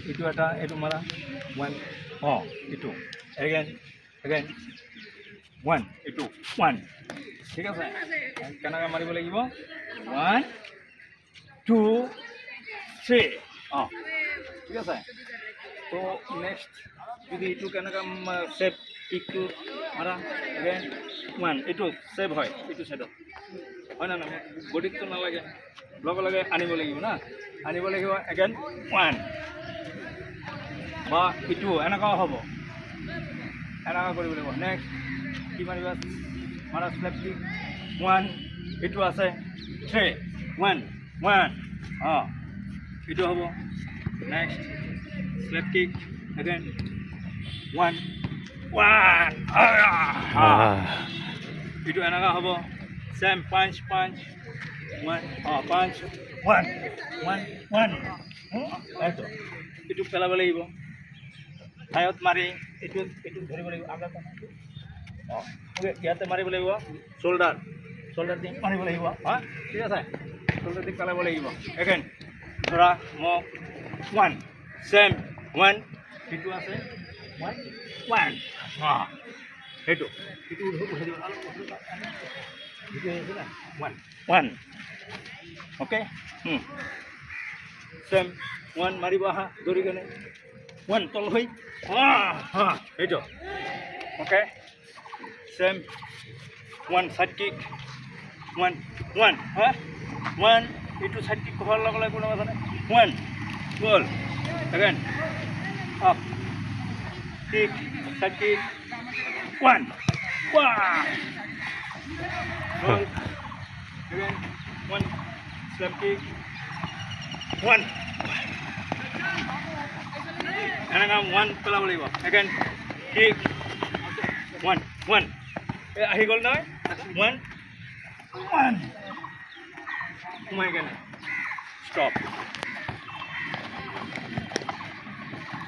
ইটো এটা এইটো মাৰা 1 ইটো এগেইন এগেইন 1 ইটো 1 ঠিক আছে কেনেকৈ মাৰিব লাগিব 1 2 3 ঠিক আছে তো নেক্সট যদি এইটো কেনেকৈ ছেভ কিকটো মাৰা এগেইন 1 এইটো ছেভ হয় এইটো ছাইডত হয় না নহয় বডিটো নালাগে লগে লগে আনিব লাগিব না আনিব লাগিব এগেইন 1 বা ইটো এনেকুৱাও হ'ব এনেকুৱা কৰিব লাগিব নেক্সট কি মাৰিবা মাৰা স্লেপ কিক 1 এইটো আছে 3 1 1 এইটো হ'ব নেক্সট স্লেপ কিক এগেইন 1 এইটো এনেকুৱা হ'ব চেম পাঞ্চ 1 এইটো এইটো পেলাব লাগিব ঠাইত মাৰি এইটো ধৰিব লাগিব আগত ইয়াতে মাৰিব লাগিব শোল্ডাৰ দি মাৰিব লাগিব ঠিক আছে শোল্ডাৰ দি পেলাব লাগিব এগেইন ধৰা মোক 1 চেম 1 এইটো আছে 1 সেইটো উঠাই দিব এইটো 1 অ'কে চেম 1 মাৰিব আহা ধৰি কেনে 1 তল হৈ এইটো অ'কে চেম 1 সাইড কিক 1 এইটো সাইড কিক হোৱাৰ লগে লগে কোনো কথা নাই 1 গ'ল again up kick side kick 1 গ'ল এগেইন 1 স্লেপ কিক 1 এনেকুৱা 1 পেলাব লাগিব এগেইন কিক 1 আহি গ'ল নহয় 1 সোমাই কেনে ষ্টপ